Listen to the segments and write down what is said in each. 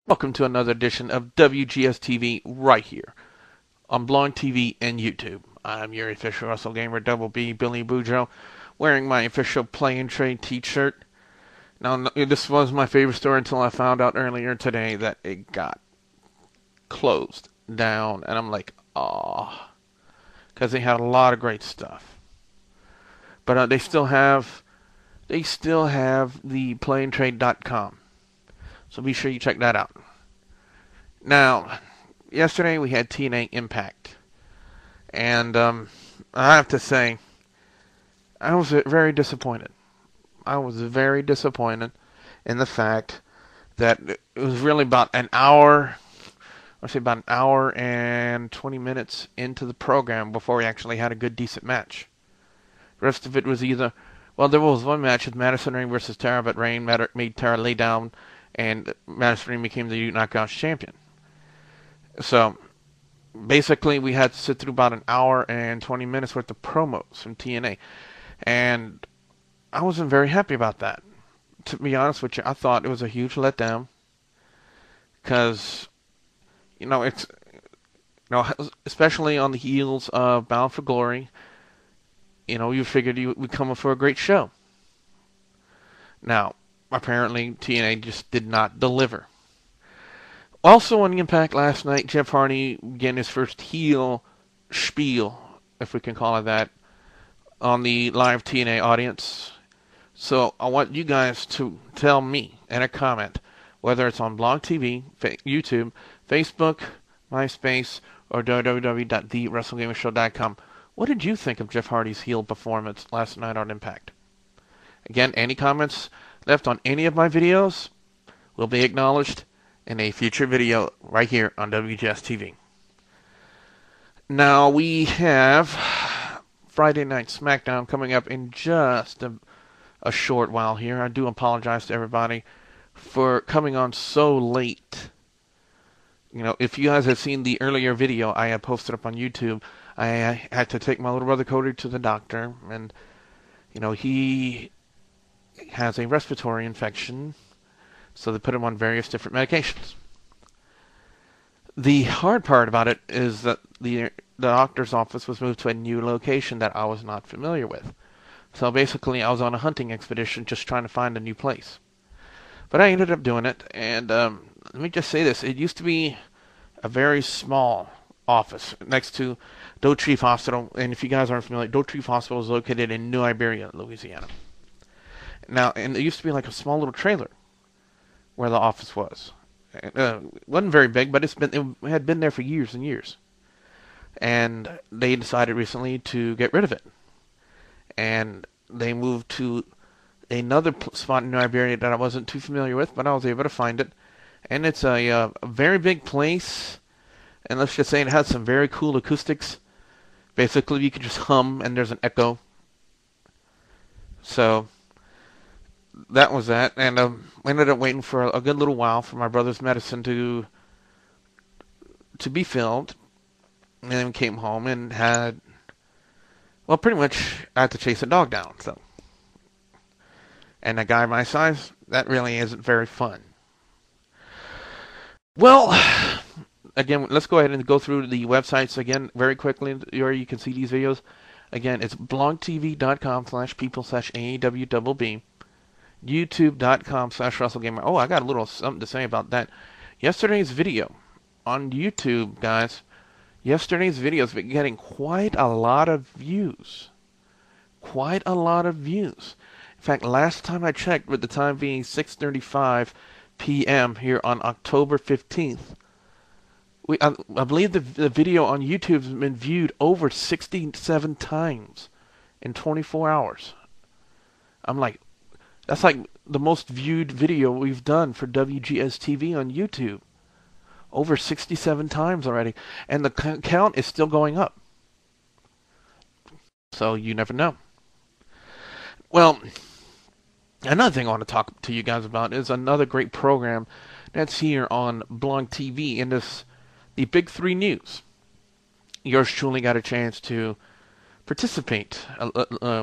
Welcome to another edition of WGS-TV right here on Blog TV and YouTube. I'm your official Russell Gamer Double B, Billy Boudreaux, wearing my official Play and Trade t-shirt. Now, this was my favorite store until I found out earlier today that it got closed down, and I'm like, ah, because they had a lot of great stuff. But they still have the playandtrade.com. So be sure you check that out. Now, yesterday we had TNA Impact. And I have to say, I was very disappointed. I was very disappointed in the fact that it was really about an hour and 20 minutes into the program before we actually had a good, decent match. The rest of it was either, well, there was one match with Madison Rayne versus Tara, but Rayne made Tara lay down, and Madison Rayne became the Knockouts champion. So, basically, we had to sit through about an hour and 20 minutes worth of promos from TNA. And I wasn't very happy about that. To be honest with you, I thought it was a huge letdown. Because, it's, especially on the heels of Bound for Glory, you figured you would come up for a great show. Now, apparently, TNA just did not deliver. Also on Impact last night, Jeff Hardy began his first heel spiel, if we can call it that, on the live TNA audience. So I want you guys to tell me in a comment, whether it's on Blog TV, YouTube, Facebook, MySpace, or www.theWrestleGamershow.com. What did you think of Jeff Hardy's heel performance last night on Impact? Again, any comments left on any of my videos will be acknowledged in a future video right here on WGS-TV. Now we have Friday Night SmackDown coming up in just a short while here. I do apologize to everybody for coming on so late. If you guys have seen the earlier video I had posted up on YouTube, I had to take my little brother Cody to the doctor, and he has a respiratory infection. So they put him on various different medications. The hard part about it is that the doctor's office was moved to a new location that I was not familiar with. So basically, I was on a hunting expedition just trying to find a new place. But I ended up doing it, and let me just say this. It used to be a very small office next to Dotrieve Hospital. And if you guys aren't familiar, Dotrieve Hospital is located in New Iberia, Louisiana. Now, and it used to be like a small little trailer where the office was. It wasn't very big, but it had been there for years and years. And they decided recently to get rid of it. And they moved to another spot in New Iberia that I wasn't too familiar with, but I was able to find it. And it's a very big place. And let's just say it has some very cool acoustics. Basically, you can just hum and there's an echo. So that was that, and we ended up waiting for a good little while for my brother's medicine to be filled, and then came home and had, well, pretty much I had to chase a dog down. So, and a guy my size, that really isn't very fun. Well, again, let's go ahead and go through the websites again very quickly where you can see these videos. Again, it's blogtv.com/people/AEWBB. YouTube.com/WrestleGamer. Oh, I got a little something to say about that. Yesterday's video on YouTube, guys. Yesterday's video has been getting quite a lot of views. Quite a lot of views. In fact, last time I checked, with the time being 6:35 p.m. here on October 15th, I believe the video on YouTube has been viewed over 67 times in 24 hours. I'm like, that's like the most viewed video we've done for WGS-TV on YouTube. Over 67 times already. And the count is still going up. So you never know. Well, another thing I want to talk to you guys about is another great program that's here on Blog TV in the Big Three News. Yours truly got a chance to participate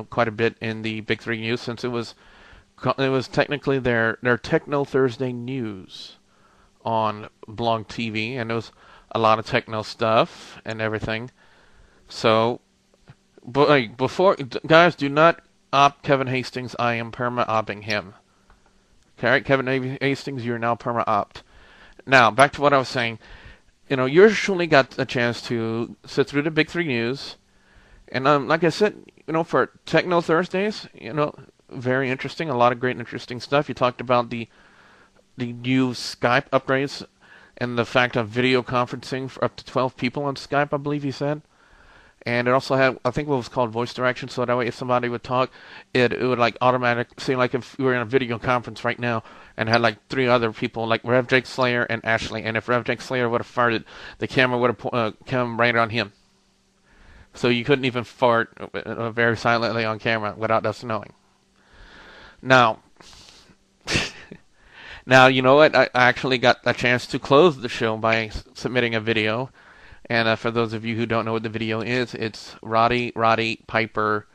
quite a bit in the Big Three News, since it was technically their Techno Thursday news on Blog TV, and it was a lot of techno stuff and everything. So, but like, before, guys, do not opt Kevin Hastings. I am perma-opting him. Okay, Kevin Hastings, you're now perma-opt. Now, back to what I was saying. You usually got a chance to sit through the Big Three News. And like I said, for Techno Thursdays, very interesting. A lot of great, interesting stuff. You talked about the new Skype upgrades and the fact of video conferencing for up to 12 people on Skype, I believe you said. And it also had, I think, what was called voice direction, so that way if somebody would talk, it would like automatic, say like if we were in a video conference right now and had like 3 other people, like Rev Jake Slayer and Ashley, and if Rev Jake Slayer would have farted, the camera would have come right on him. So you couldn't even fart very silently on camera without us knowing. Now, you know what? I actually got a chance to close the show by submitting a video. And for those of you who don't know what the video is, it's Roddy Piper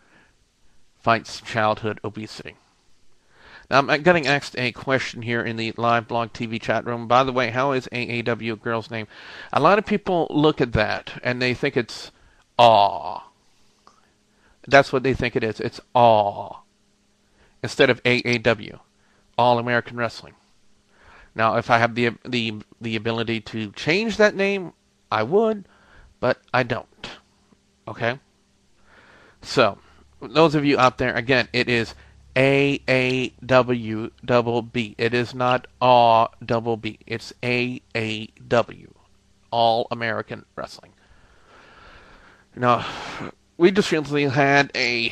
fights childhood obesity. Now, I'm getting asked a question here in the live Blog TV chat room. By the way, how is AAW a girl's name? A lot of people look at that and they think it's Aw. That's what they think it is. It's Aw. Instead of AAW, All American Wrestling. Now, if I have the ability to change that name, I would, but I don't. Okay? So, those of you out there, again, it is AAW double B. It is not AW double B. It's AAW, All American Wrestling. Now, we just recently had a...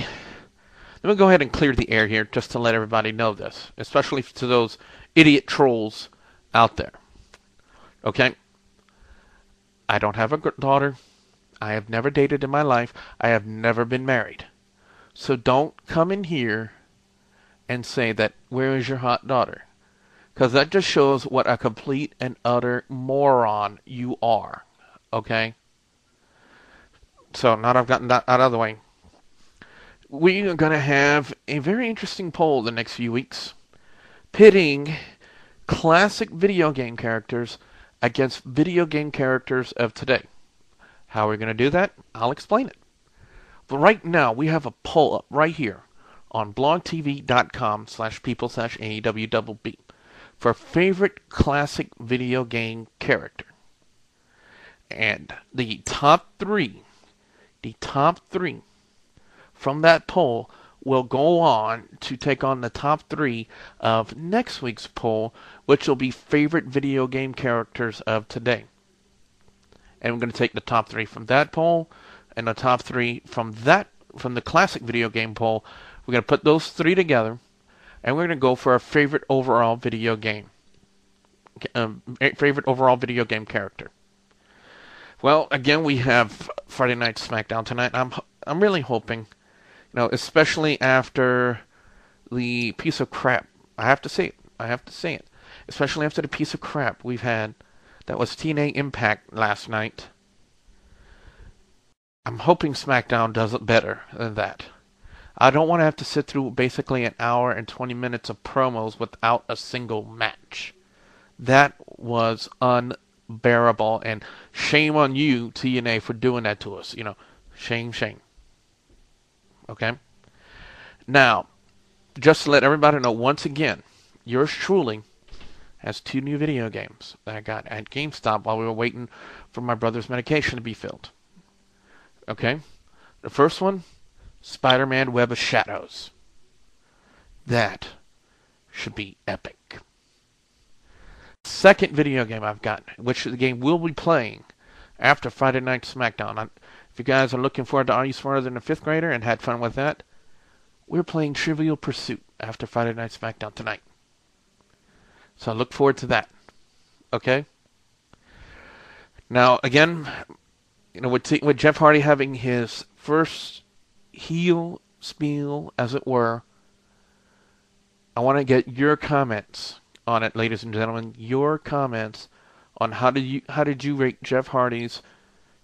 Let me go ahead and clear the air here just to let everybody know this, especially to those idiot trolls out there. Okay? I don't have a daughter. I have never dated in my life. I have never been married. So don't come in here and say that, where is your hot daughter? Because that just shows what a complete and utter moron you are. Okay? So now that I've gotten that out of the way, we are going to have a very interesting poll the next few weeks, pitting classic video game characters against video game characters of today. How are we going to do that? I'll explain it. But right now, we have a poll up right here on blogtv.com/people/AEWBB for favorite classic video game character. And the top three from that poll will go on to take on the top 3 of next week's poll, which will be favorite video game characters of today. And we're going to take the top 3 from that poll and the top 3 from the classic video game poll. We're going to put those 3 together, and we're going to go for our favorite overall video game character. Well, again, we have Friday Night SmackDown tonight. I'm really hoping, especially after the piece of crap. I have to say it. Especially after the piece of crap we've had that was TNA Impact last night. I'm hoping SmackDown does it better than that. I don't want to have to sit through basically an hour and 20 minutes of promos without a single match. That was unbearable, and shame on you, TNA, for doing that to us. Shame. Okay? Now, just to let everybody know, once again, yours truly has 2 new video games that I got at GameStop while we were waiting for my brother's medication to be filled. Okay? The first one, Spider-Man Web of Shadows. That should be epic. Second video game I've got, which the game will be playing after Friday Night SmackDown. If you guys are looking forward to Are You Smarter Than a 5th Grader and had fun with that, we're playing Trivial Pursuit after Friday Night SmackDown tonight. So I look forward to that. Okay? Now, again, with Jeff Hardy having his first heel spiel, as it were, I want to get your comments on it, ladies and gentlemen. Your comments on how did you rate Jeff Hardy's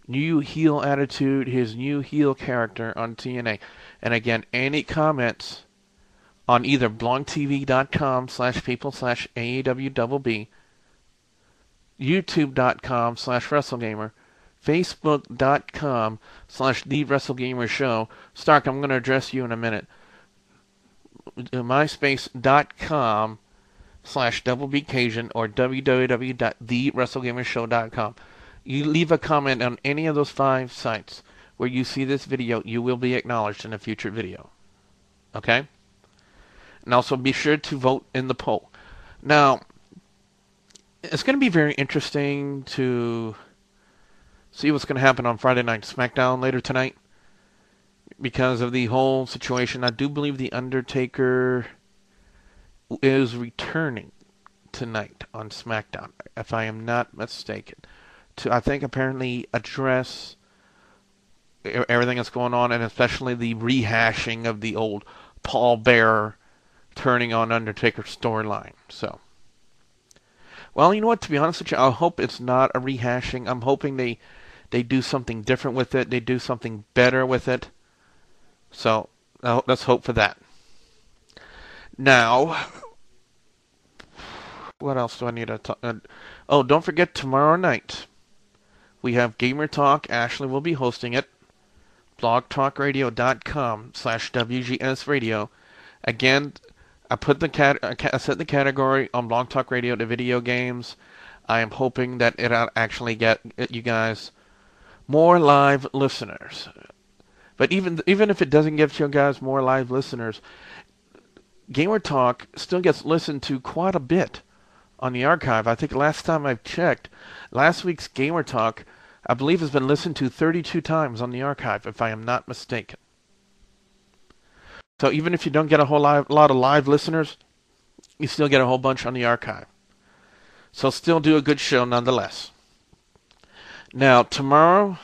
new heel attitude, his new heel character on TNA. And again, any comments on either blogtv.com/people/AEWBB YouTube.com/WrestleGamer, Facebook.com/TheWrestleGamerShow. Stark, I'm going to address you in a minute. MySpace.com/DoubleBCajun or www.TheWrestleGamerShow.com. You leave a comment on any of those 5 sites where you see this video, you will be acknowledged in a future video. Okay? And also be sure to vote in the poll. Now, it's going to be very interesting to see what's going to happen on Friday Night SmackDown later tonight because of the whole situation. I do believe The Undertaker is returning tonight on SmackDown, if I am not mistaken, to, I think, apparently address everything that's going on, and especially the rehashing of the old Paul Bearer turning on Undertaker's storyline. So, well, you know what, to be honest with you, I hope it's not a rehashing. I'm hoping they do something different with it. They do something better with it. So, let's hope for that. Now, what else do I need to talk? Oh, don't forget, tomorrow night, we have Gamer Talk. Ashley will be hosting it. blogtalkradio.com/WGS Radio. Again, I put I set the category on Blog Talk Radio to video games. I am hoping that it'll actually get you guys more live listeners. But even if it doesn't give you guys more live listeners, Gamer Talk still gets listened to quite a bit on the archive. I think last time I checked, last week's Gamer Talk, I believe, has been listened to 32 times on the archive, if I am not mistaken. So even if you don't get a lot of live listeners, you still get a whole bunch on the archive. So still do a good show nonetheless. Now tomorrow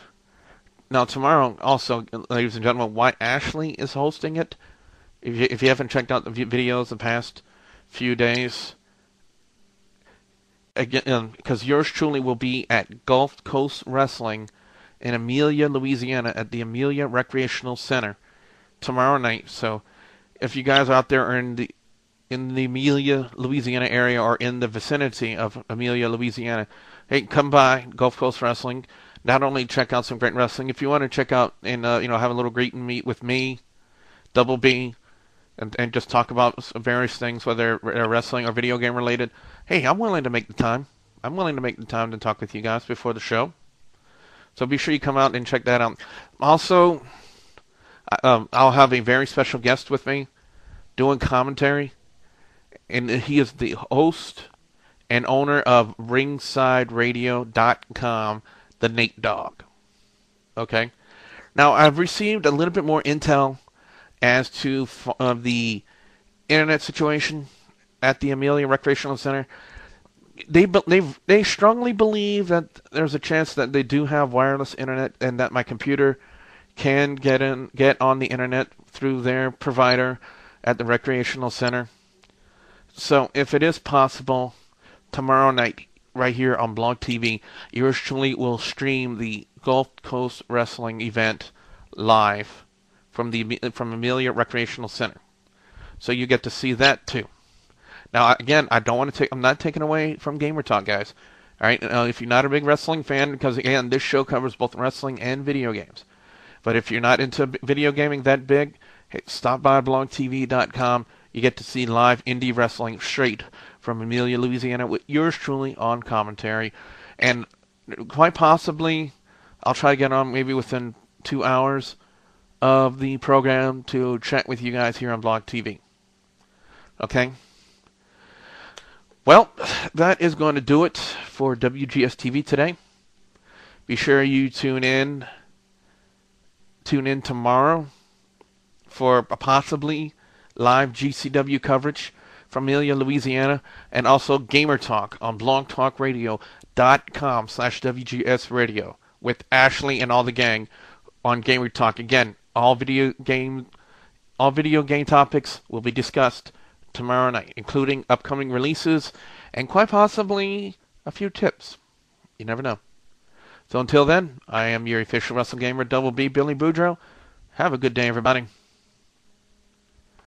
also, ladies and gentlemen, why Ashley is hosting it. If you haven't checked out the videos the past few days, again, because yours truly will be at Gulf Coast Wrestling in Amelia, Louisiana, at the Amelia Recreational Center tomorrow night. So if you guys out there are in the Amelia, Louisiana area or in the vicinity of Amelia, Louisiana, hey, come by Gulf Coast Wrestling. Not only check out some great wrestling, if you want to check out and have a little greet and meet with me, Double B, and just talk about various things, whether wrestling or video game related, hey, I'm willing to make the time. I'm willing to make the time to talk with you guys before the show. So be sure you come out and check that out. Also, I'll have a very special guest with me doing commentary, and he is the host and owner of RingsideRadio.com, the Nate Dogg. Okay? Now, I've received a little bit more intel as to the internet situation at the Amelia Recreational Center. They strongly believe that there's a chance that they do have wireless internet and that my computer can get on the internet through their provider at the recreational center. So if it is possible, tomorrow night, right here on Blog TV, yours truly will stream the Gulf Coast Wrestling event live from Amelia Recreational Center. So you get to see that too. Now, again, I'm not taking away from Gamer Talk, guys. All right, if you're not a big wrestling fan, because again, this show covers both wrestling and video games. But if you're not into video gaming that big, hey, stop by blogtv.com. You get to see live indie wrestling straight from Amelia, Louisiana, with yours truly on commentary. And quite possibly, I'll try to get on maybe within 2 hours of the program to chat with you guys here on Blog TV. Okay? Well, that is going to do it for WGS-TV today. Be sure you tune in tomorrow for possibly live GCW coverage from Amelia, Louisiana, and also Gamer Talk on blogtalkradio.com/WGS Radio with Ashley and all the gang on Gamer Talk. Again, all video game topics will be discussed tomorrow night, including upcoming releases and quite possibly a few tips. You never know. So until then, I am your official wrestling gamer, Double B, Billy Boudreaux. Have a good day, everybody.